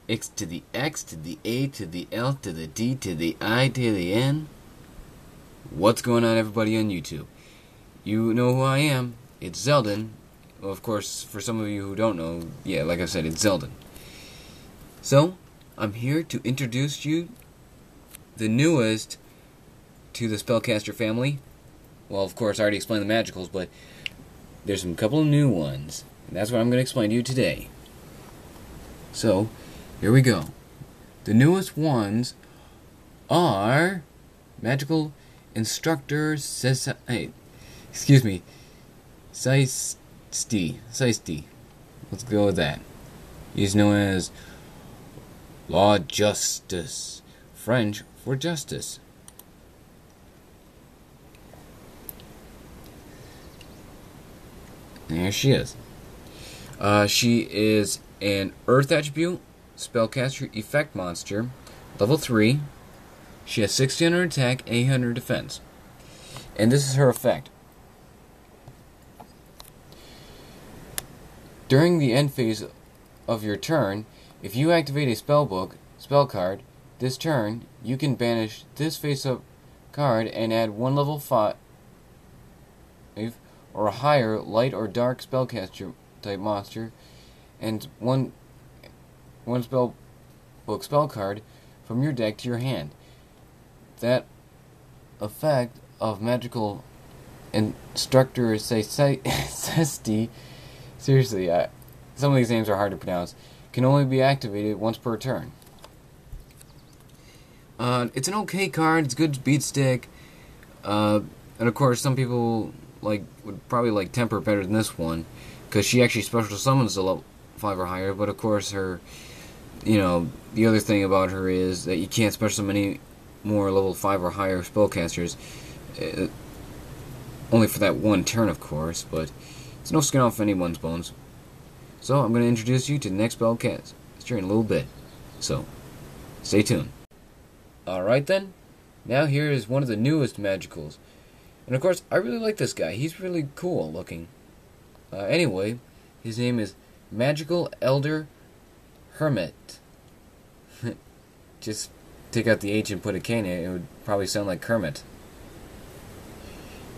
X to the X to the A to the L to the D to the I to the N. What's going on, everybody on YouTube? You know who I am. It's Zeldin. Well, of course, for some of you who don't know, yeah, like I said, it's Zeldin. So, I'm here to introduce you the newest to the spellcaster family. Well, of course, I already explained the magicals, but there's a couple of new ones. And that's what I'm going to explain to you today. So, here we go. The newest ones are Magical Instructor Seisty. Let's go with that. He's known as Law Justice, French for justice. There she is. She is an Earth attribute, spellcaster effect monster, level 3. She has 1600 attack, 800 defense. And this is her effect. During the end phase of your turn, if you activate a spell card, this turn, you can banish this face-up card and add one level 5 or a higher light or dark spellcaster type monster and one spell card from your deck to your hand. That effect of Magical Instructor Seisty, seriously, some of these names are hard to pronounce, can only be activated once per turn. It's an okay card. It's good beat stick, and of course some people would probably like Temper better than this one, because she actually special summons a level 5 or higher. But of course her, the other thing about her is that you can't special summon any more level 5 or higher spellcasters, only for that one turn, of course. But it's no skin off anyone's bones. So I'm going to introduce you to the next spellcaster in a little bit. So stay tuned. Alright then, now here is one of the newest magicals. And of course, I really like this guy. He's really cool looking. Anyway, his name is Magical Elder Hermit. Just take out the H and put a K in it, it would probably sound like Kermit.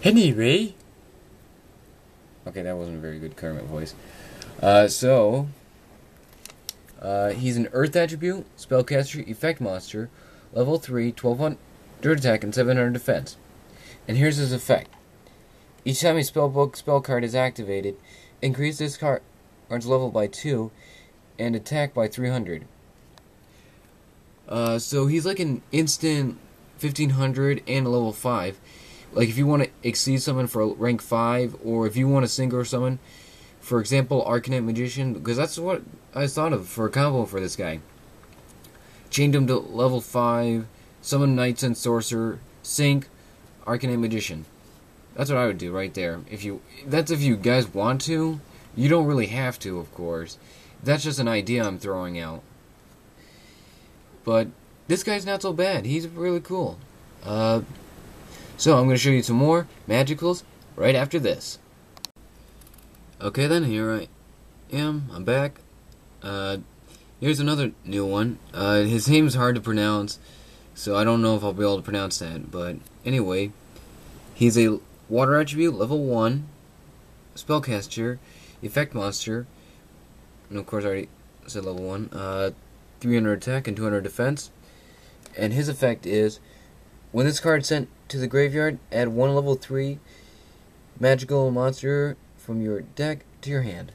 Anyway. Okay, that wasn't a very good Kermit voice. He's an Earth attribute, spellcaster, effect monster, level 3, 1200 attack, and 700 defense. And here's his effect. Each time a spell card is activated, increase this card's level by 2 and attack by 300. So he's like an instant 1500 and a level 5. Like if you want to exceed someone for rank 5, or if you want to single summon, for example, Arcanite Magician, because that's what I thought of for a combo for this guy. Chained him to level 5, summon Knights and Sorcerer, sync, Arcanite Magician. That's what I would do right there. That's if you guys want to. You don't really have to, of course. That's just an idea I'm throwing out. But this guy's not so bad. He's really cool. So I'm going to show you some more magicals right after this. Okay then, here I am. I'm back. Here's another new one. His name's hard to pronounce, so I don't know if I'll be able to pronounce that. But anyway, he's a water attribute, level 1, spellcaster, effect monster, and of course I already said level 1, 300 attack and 200 defense. And his effect is, when this card is sent to the graveyard, add one level 3 magical monster from your deck to your hand.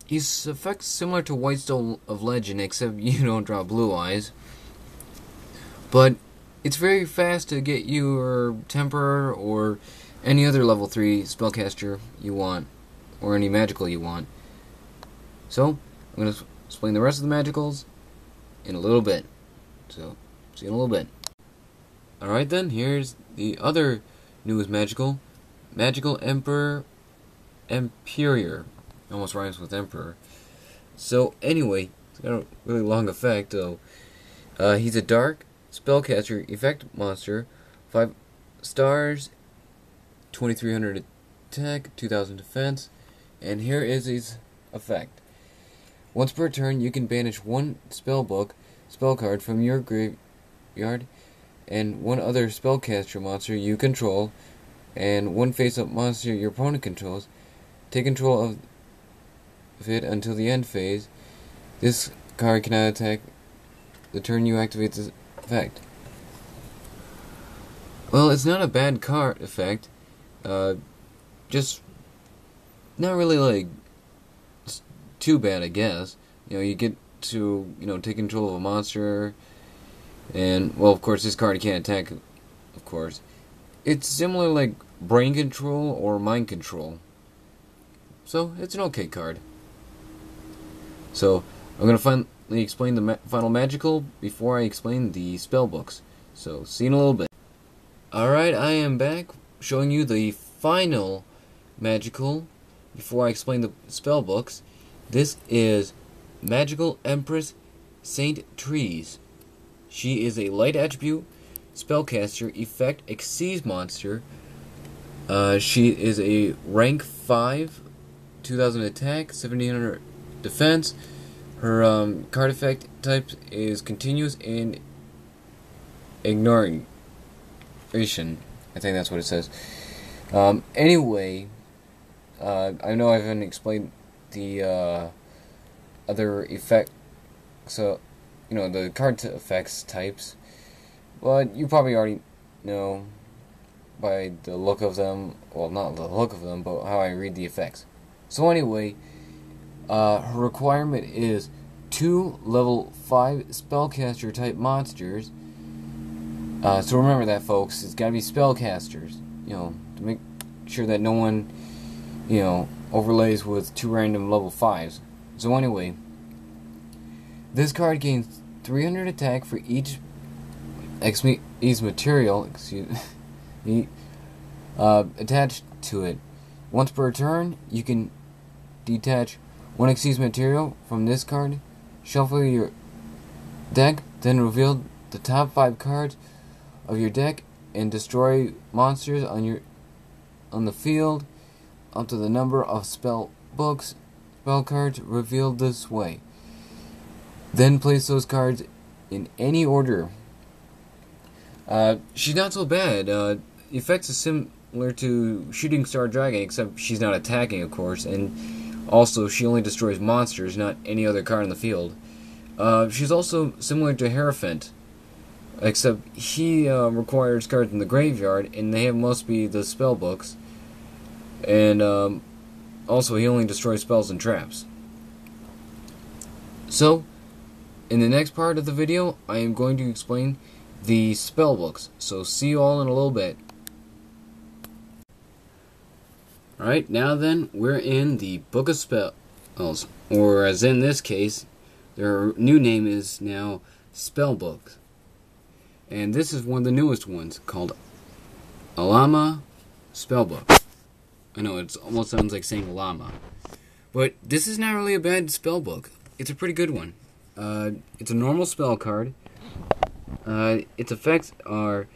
His effect's similar to Whitestone of Legend, except you don't draw blue eyes. But it's very fast to get your Temper or any other level 3 spellcaster you want, or any magical you want. So, I'm going to explain the rest of the magicals in a little bit. So, see you in a little bit. Alright then, here's the other newest magical. Magical Emperor. Almost rhymes with Emperor. So, anyway, it's got a really long effect, though. He's a dark spellcaster effect monster, 5 stars, 2300 attack, 2000 defense, and here is his effect. Once per turn, you can banish one spellbook spell card from your graveyard and one other spellcaster monster you control and one face-up monster your opponent controls. Take control of it until the end phase. This card cannot attack the turn you activate this effect. Well, it's not a bad card effect. Just not really like too bad, I guess. You get to take control of a monster, and well, of course, this card can't attack. Of course, it's similar like brain control or mind control. So it's an okay card. So I'm gonna finally explain the final magical before I explain the spell books. So see you in a little bit. Alright, I am back showing you the final magical before I explain the spell books. This is Magical Empress Saint Trees. She is a light attribute spellcaster effect exceeds monster. She is a rank 5, 2000 attack, 1700 defense. Her card effect type is continuous and ignoring. I think that's what it says. Anyway, I know I haven't explained the other effect, so the card effects types, but you probably already know by the look of them. Well, not the look of them, but how I read the effects. So anyway, her requirement is 2 level 5 spellcaster type monsters. So remember that, folks. It's got to be spellcasters, to make sure that no one, overlays with 2 random level 5s. So anyway, this card gains 300 attack for each material, attached to it. Once per turn, you can detach one Xyz material from this card, shuffle your deck, then reveal the top 5 cards of your deck and destroy monsters on the field up to the number of spell cards revealed this way. Then place those cards in any order. She's not so bad. The effects is similar to Shooting Star Dragon, except she's not attacking, of course, and also she only destroys monsters, not any other card in the field. She's also similar to Hierophant, except he requires cards in the graveyard, and they must be the spell books. And also, he only destroys spells and traps. So, in the next part of the video, I am going to explain the spell books. So, see you all in a little bit. Alright, now then, we're in the Book of Spells, or as in this case, their new name is now Spell Books. And this is one of the newest ones, called Alama Spellbook. I know, it almost sounds like saying llama. But this is not really a bad spellbook. It's a pretty good one. It's a normal spell card. Its effects are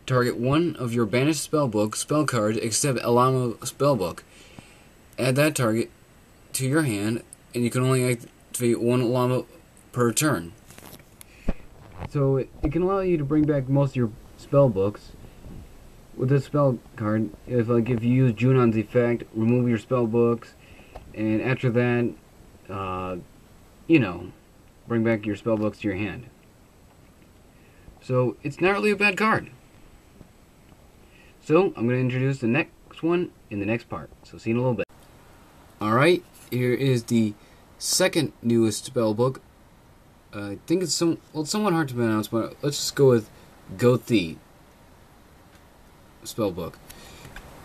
target one of your banished spellbook spell cards except Alama Spellbook. Add that target to your hand, and you can only activate one Alama per turn. So it can allow you to bring back most of your spell books. With this spell card, if you use Junon's effect, remove your spell books, and after that, bring back your spell books to your hand. So it's not really a bad card. So I'm going to introduce the next one in the next part. So see you in a little bit. Alright, here is the second newest spell book. I think it's somewhat hard to pronounce, but let's just go with Gothi Spellbook.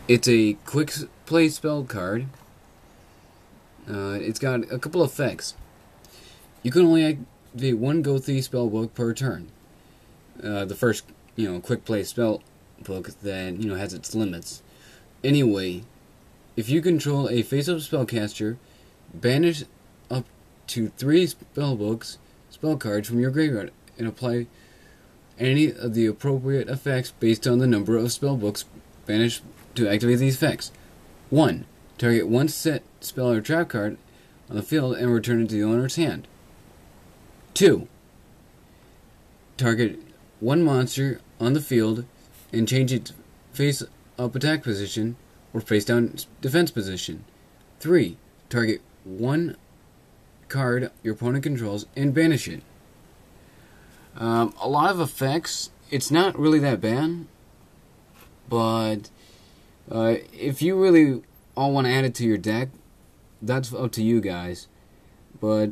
It's a quick play spell card. It's got a couple of effects. You can only activate one Gothi Spellbook per turn. The first, quick play spell book that has its limits. Anyway, if you control a face-up spellcaster, banish up to 3 spell cards from your graveyard and apply any of the appropriate effects based on the number of spellbooks banished to activate these effects. 1. Target one set spell or trap card on the field and return it to the owner's hand. 2. Target one monster on the field and change its face-up attack position or face-down defense position. 3. Target one card your opponent controls and banish it. A lot of effects. It's not really that bad, but if you really all want to add it to your deck, that's up to you guys. But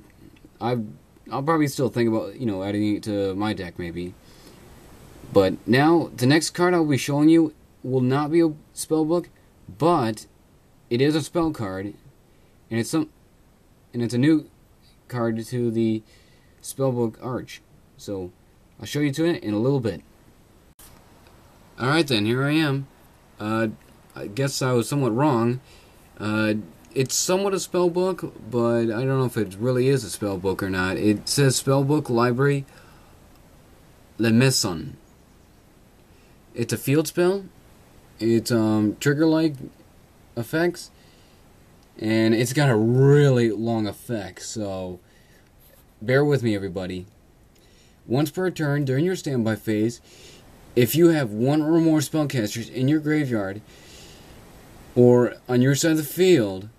I'll probably still think about adding it to my deck maybe. But now the next card I'll be showing you will not be a spell book, but it is a spell card, and it's a new card to the spellbook arch. So I'll show you to it in a little bit. Alright then, here I am. I guess I was somewhat wrong. It's somewhat a spellbook, but I don't know if it really is a spellbook or not. It says Spellbook Library Le Maison. It's a field spell. It's trigger-like effects, and it's got a really long effect, so bear with me, everybody. Once per turn during your standby phase, if you have one or more spellcasters in your graveyard or on your side of the field,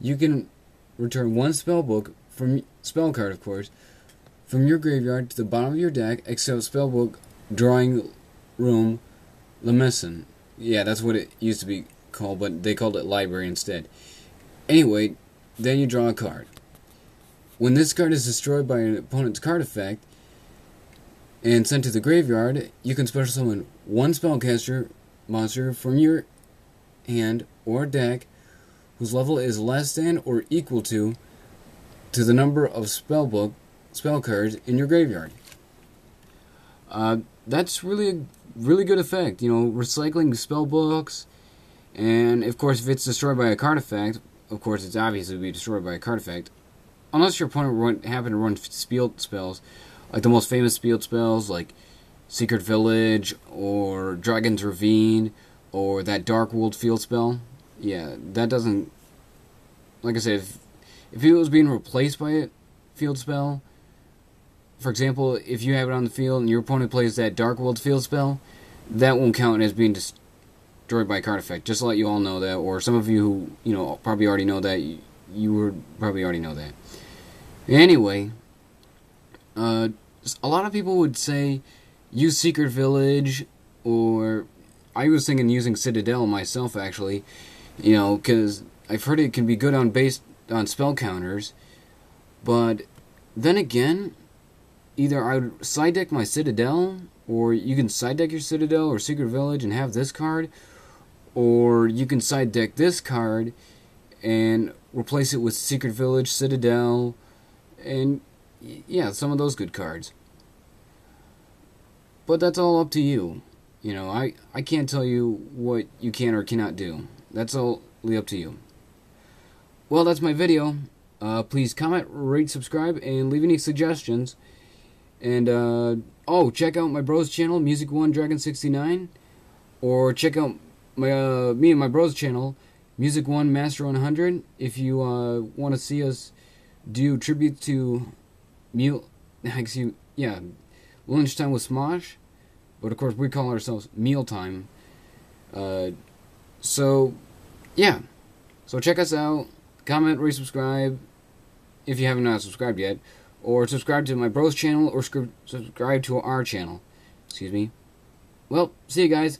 you can return one spellbook spell card, of course, from your graveyard to the bottom of your deck, except spellbook drawing room Le Maison. Yeah, that's what it used to be called, but they called it library instead. Anyway, then you draw a card. When this card is destroyed by an opponent's card effect and sent to the graveyard, you can special summon one spellcaster monster from your hand or deck whose level is less than or equal to the number of spell cards in your graveyard. That's really a really good effect, recycling spell books, and of course if it's destroyed by a card effect, of course it's obviously be destroyed by a card effect, unless your opponent happen to run field spells, like the most famous field spells like Secret Village or Dragon's Ravine or that Dark World field spell. Yeah, that doesn't, like I said, if it was being replaced by a field spell, for example, if you have it on the field and your opponent plays that Dark World field spell, that won't count as being destroyed by a card effect. Just to let you all know that, or some of you who probably already know that, you would probably already know that. Anyway, a lot of people would say use Secret Village, or I was thinking using Citadel myself actually, because I've heard it can be good based on spell counters, but then again, either I would side deck my Citadel, or you can side deck your Citadel or Secret Village and have this card, or you can side deck this card and replace it with Secret Village, Citadel, and yeah, some of those good cards. But that's all up to you. I can't tell you what you can or cannot do. That's all up to you. Well, that's my video. Please comment, rate, subscribe, and leave any suggestions. And, check out my bro's channel, Music1Dragon69, or check out me and my bro's channel, Music1Master100, if you want to see us do tribute to lunchtime with Smosh, but of course we call ourselves Mealtime. So check us out, comment, rate, subscribe, if you haven't subscribed yet, or subscribe to my bro's channel, or subscribe to our channel. Excuse me. Well, see you guys.